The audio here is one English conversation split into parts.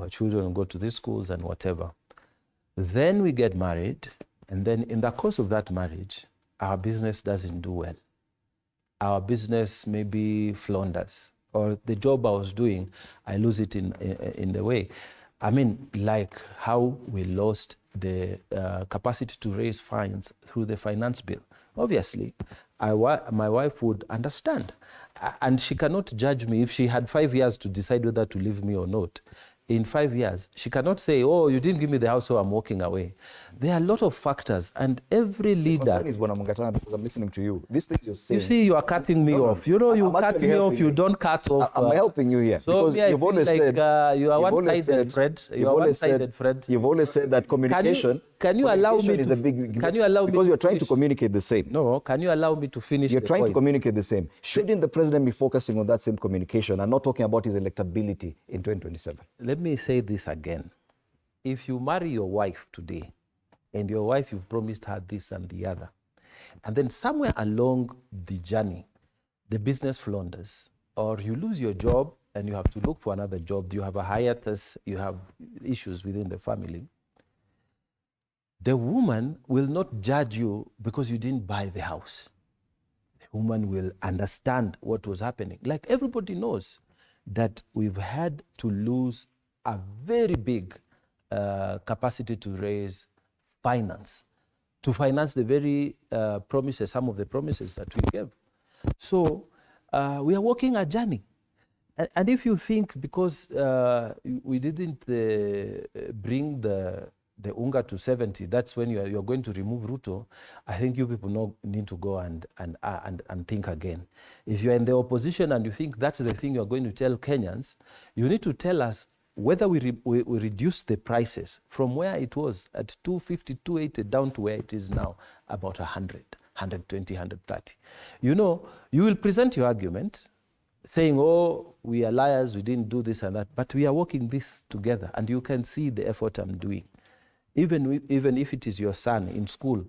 our children will go to these schools and whatever. Then we get married, and then in the course of that marriage, our business doesn't do well. Our business maybe flounders, or the job I was doing, I lose it in the way. I mean, like how we lost the capacity to raise funds through the finance bill. Obviously, my wife would understand. And she cannot judge me if she had 5 years to decide whether to leave me or not. In 5 years, she cannot say, oh, you didn't give me the house, so I'm walking away. There are a lot of factors, and every leader... The concern is, Bwana Mungatana, because I'm listening to you. This thing you're saying... You see, you are cutting me off. You know, you cut me off, you don't cut off... I'm helping you here. So because you've always said... you are one-sided, Fred. You are one-sided, Fred. You've always said that communication... Can you allow me to... Can you allow me because you're trying to communicate the same. No, can you allow me to finish You're trying to communicate the same. Shouldn't the president be focusing on that same communication and not talking about his electability in 2027? Let me say this again. If you marry your wife today, and your wife, you've promised her this and the other, and then somewhere along the journey, the business flounders, or you lose your job and you have to look for another job, you have a hiatus, you have issues within the family, the woman will not judge you because you didn't buy the house. The woman will understand what was happening. Like everybody knows that we've had to lose a very big capacity to raise finance, to finance the very promises, some of the promises that we gave. So we are walking a journey. And if you think because we didn't bring the UNGA to 70, that's when you're going to remove Ruto, I think you people need to go and think again. If you're in the opposition and you think that's the thing you're going to tell Kenyans, you need to tell us whether we reduce the prices from where it was at 250, 280 down to where it is now, about 100, 120, 130. You know, you will present your argument saying, oh, we are liars, we didn't do this and that, but we are working this together, and you can see the effort I'm doing. Even if it is your son in school,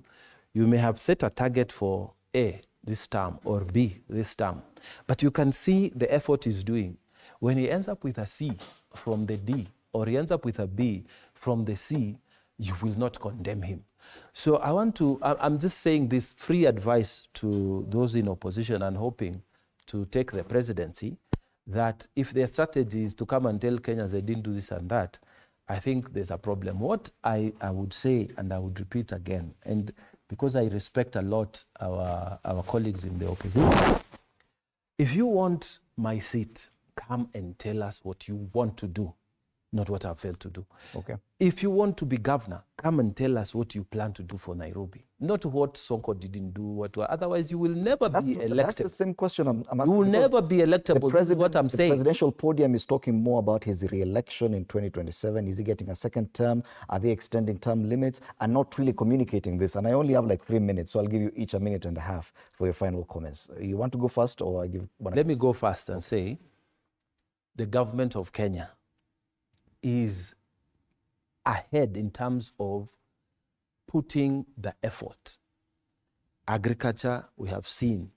you may have set a target for A this term or B this term, but you can see the effort he's doing. When he ends up with a C from the D, or he ends up with a B from the C, you will not condemn him. So I'm just saying this free advice to those in opposition and hoping to take the presidency, that if their strategy is to come and tell Kenyans they didn't do this and that, I think there's a problem. What I would say, and I would repeat again, and because I respect a lot our colleagues in the opposition, if you want my seat, come and tell us what you want to do, not what I've failed to do. Okay. If you want to be governor, come and tell us what you plan to do for Nairobi, not what Sonko didn't do. Otherwise, you will never be elected. That's the same question I'm asking. You will never be electable. This is what I'm saying. The presidential podium is talking more about his re-election in 2027. Is he getting a second term? Are they extending term limits? And not really communicating this. And I only have like 3 minutes, so I'll give you each a minute and a half for your final comments. You want to go first, or I give one? Let me go first and say the government of Kenya is ahead in terms of putting the effort. Agriculture, we have seen